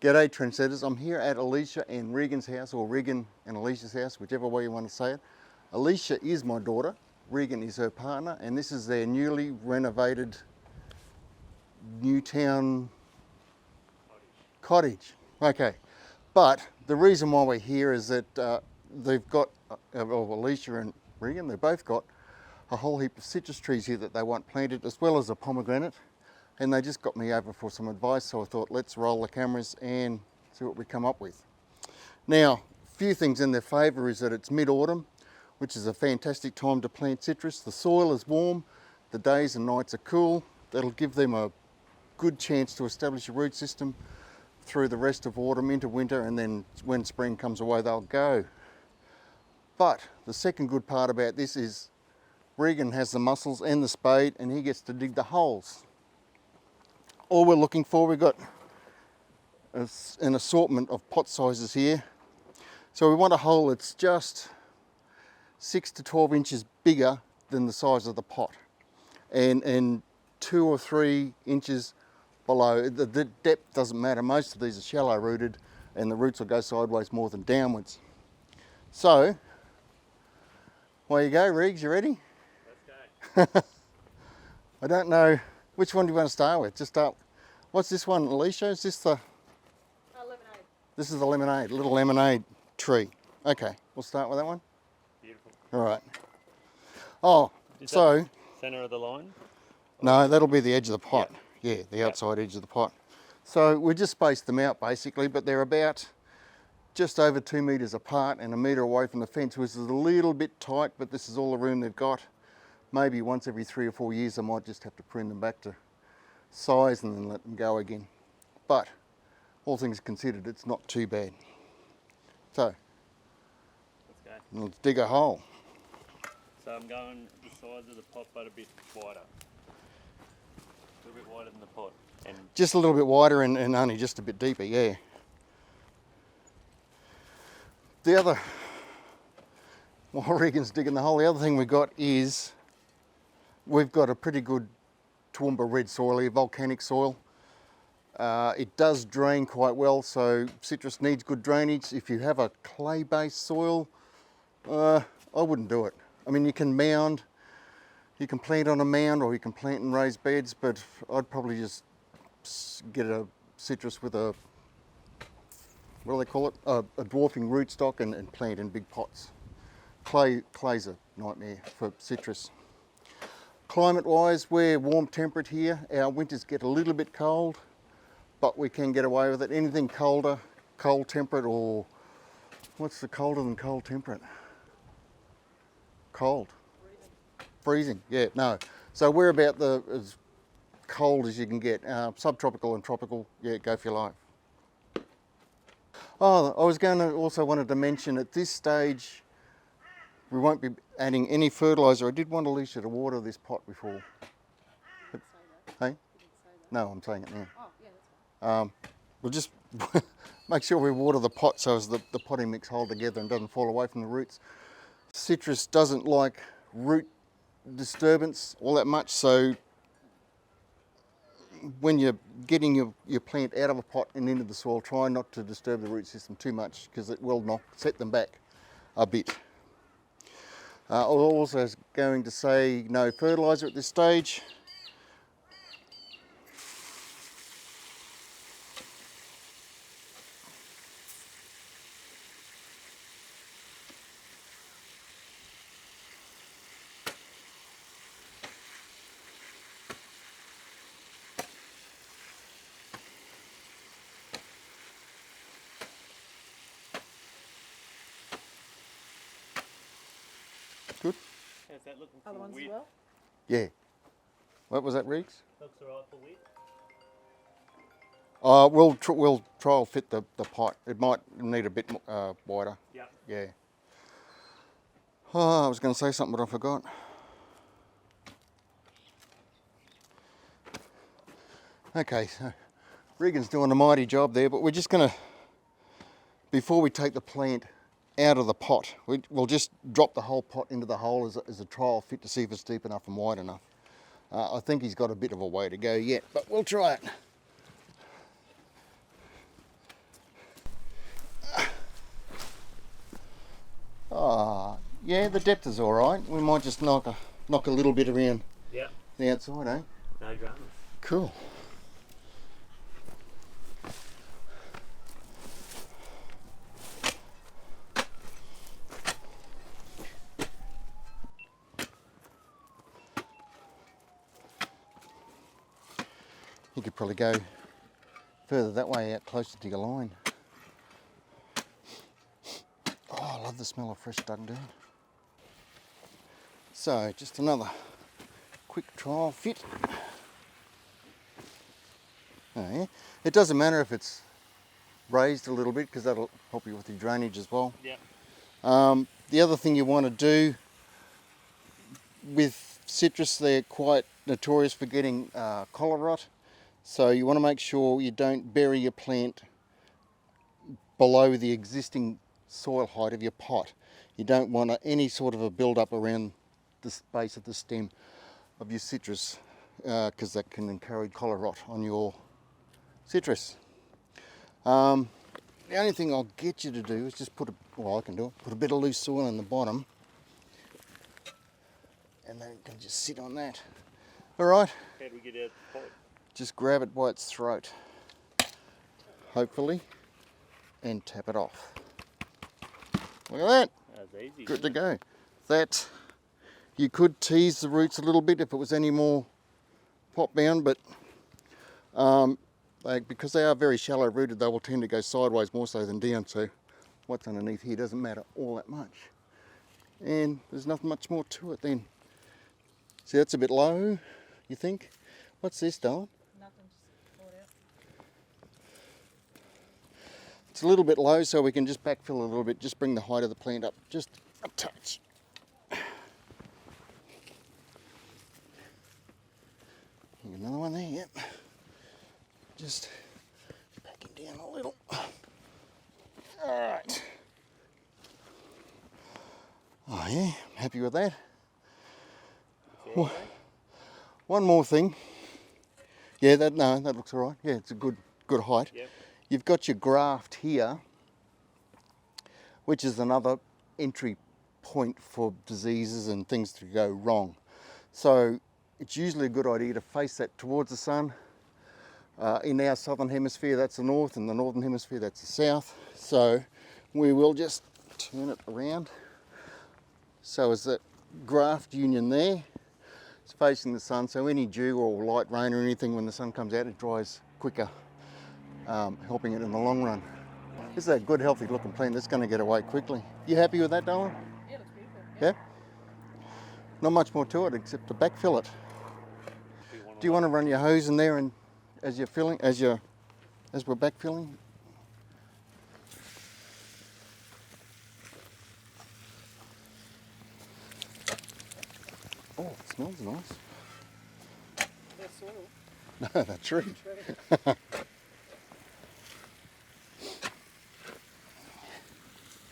G'day trendsetters, I'm here at Elysha and Regan's house, or Regan and Elysha's house, whichever way you want to say it. Elysha is my daughter, Regan is her partner, and this is their newly renovated Newtown cottage. Okay, but the reason why we're here is that they've got, Elysha and Regan, they've both got a whole heap of citrus trees here that they want planted, as well as a pomegranate. And they just got me over for some advice, so I thought let's roll the cameras and see what we come up with. Now, a few things in their favour is that it's mid-autumn, which is a fantastic time to plant citrus. The soil is warm, the days and nights are cool. That'll give them a good chance to establish a root system through the rest of autumn into winter, and then when spring comes away they'll go. But the second good part about this is Regan has the muscles and the spade, and he gets to dig the holes. All we're looking for, we've got an assortment of pot sizes here. So we want a hole that's just 6 to 12 inches bigger than the size of the pot, and 2 or 3 inches below. The depth doesn't matter. Most of these are shallow rooted and the roots will go sideways more than downwards. So, away you go, Regs, you ready? Let's go. I don't know, which one do you want to start with? Just start. What's this one, Elysha? Is this the? Lemonade. This is the lemonade, little lemonade tree. Okay, we'll start with that one. Beautiful. All right. Oh, Is so. that centre of the line? No, that'll be the edge of the pot. Yeah, the outside edge of the pot. So we just spaced them out basically, but they're about just over 2 metres apart and 1 metre away from the fence, which is a little bit tight, but this is all the room they've got. Maybe once every 3 or 4 years I might just have to prune them back to size and then let them go again. But all things considered, it's not too bad. So let's dig a hole. So I'm going the size of the pot but a bit wider. A little bit wider than the pot. And just a little bit wider and only just a bit deeper, yeah. The other, while Regan's digging the hole, the other thing we got is we've got a pretty good Toowoomba red soil here, volcanic soil. It does drain quite well, so citrus needs good drainage. If you have a clay-based soil, I wouldn't do it. I mean, you can mound, you can plant on a mound or you can plant in raised beds, but I'd probably just get a citrus with a, what do they call it? A dwarfing rootstock and plant in big pots. Clay's a nightmare for citrus. Climate-wise, we're warm temperate here. Our winters get a little bit cold, but we can get away with it. Anything colder, cold temperate, or what's the colder than cold temperate? Cold. Freezing, yeah, no. So we're about as cold as you can get. Subtropical and tropical, yeah, go for your life. Oh, I was wanted to mention at this stage, we won't be adding any fertiliser. I did want Elysha to water this pot before. But, hey? No, I'm saying it now. Oh, yeah, that's fine. We'll just make sure we water the pot so as the potting mix hold together and doesn't fall away from the roots. Citrus doesn't like root disturbance all that much, so when you're getting your plant out of a pot and into the soil, try not to disturb the root system too much because it will set them back a bit. I also was going to say no fertiliser at this stage. Good. how's that looking for Other ones width? as well? Yeah. What was that, Regs? Looks alright for width. We'll trial fit the pot. It might need a bit wider. Yeah. Yeah. Oh, I was going to say something, but I forgot. Okay, so Regan's doing a mighty job there, but we're just going to, before we take the plant out of the pot, we'll just drop the whole pot into the hole as a trial fit to see if it's deep enough and wide enough. I think he's got a bit of a way to go yet, but we'll try it. Yeah, the depth is all right. We might just knock a little bit around Yeah. the outside, eh? No dramas. Cool. You could probably go further that way, out closer to your line. Oh, I love the smell of fresh dug down. So, just another quick trial fit. Oh, yeah. It doesn't matter if it's raised a little bit because that'll help you with your drainage as well. Yeah. The other thing you want to do with citrus, they're quite notorious for getting collar rot. So you want to make sure you don't bury your plant below the existing soil height of your pot. You don't want any sort of a build up around the base of the stem of your citrus because that can encourage collar rot on your citrus. The only thing I'll get you to do is just put a bit of loose soil in the bottom, and then you can just sit on that. All right. How do we get out the pot? Just grab it by its throat, hopefully, and tap it off. Look at that. That's easy. Good to go. That, you could tease the roots a little bit if it was any more pot bound, but because they are very shallow rooted, they will tend to go sideways more so than down, so what's underneath here doesn't matter all that much. And there's not much more to it then. See, that's a bit low, you think? What's this, darling? Nothing, just pull it out. It's a little bit low, so we can just backfill a little bit, just bring the height of the plant up just a touch. Another one there, yep. Just back him down a little. Alright. Oh yeah, happy with that. One more thing. Yeah, that looks alright. Yeah, it's a good height. Yep. You've got your graft here, which is another entry point for diseases and things to go wrong. So it's usually a good idea to face that towards the sun. In our southern hemisphere, that's the north, and the northern hemisphere, that's the south. So we will just turn it around. So as that graft union there, it's facing the sun, so any dew or light rain or anything, when the sun comes out, it dries quicker, helping it in the long run. This is a good, healthy looking plant that's going to get away quickly. You happy with that, darling? Yeah, looks beautiful. Yeah? Not much more to it except to backfill it. Do you want to run your hose in there and as we're backfilling? Oh, it smells nice. There's soil. No, the tree. Yeah,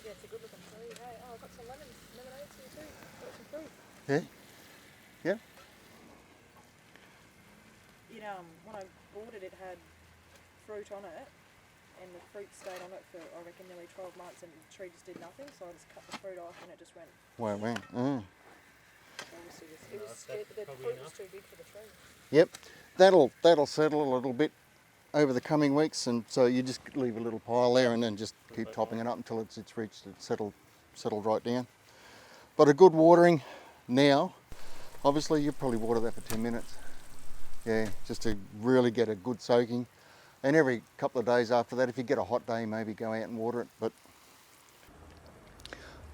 it's a good looking tree. Hey, oh, I've got some lemonades here too. Got some fruit. Yeah? Yeah? When I bought it, it had fruit on it, and the fruit stayed on it for, I reckon, nearly 12 months, and the tree just did nothing, so I just cut the fruit off and it just went. Wow, wow. Obviously, the fruit was too big for the tree. Yep, that'll settle a little bit over the coming weeks, and so you just leave a little pile there and then just keep topping it up until it's settled right down. But a good watering now, obviously you probably water that for 10 minutes. Yeah, just to really get a good soaking. And every couple of days after that, if you get a hot day, maybe go out and water it. But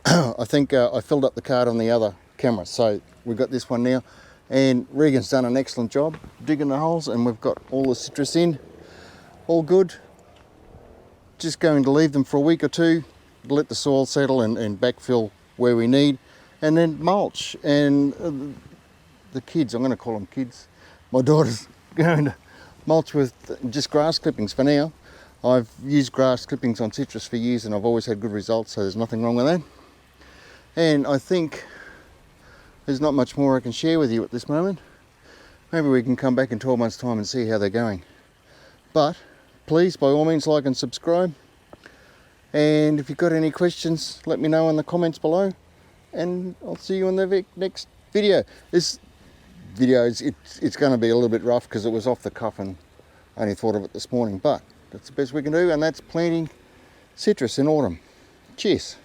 I think I filled up the card on the other camera, so we've got this one now. And Regan's done an excellent job digging the holes, and we've got all the citrus in. All good. Just going to leave them for a week or two, let the soil settle and backfill where we need, and then mulch. And the kids, I'm going to call them kids, my daughter's going to mulch with just grass clippings for now. I've used grass clippings on citrus for years and I've always had good results, so there's nothing wrong with that. And I think there's not much more I can share with you at this moment. Maybe we can come back in 12 months' time and see how they're going. But please, by all means, like and subscribe. And if you've got any questions, let me know in the comments below, and I'll see you in the next video. This video it's going to be a little bit rough because it was off the cuff and I only thought of it this morning, but that's the best we can do, and that's planting citrus in autumn. Cheers.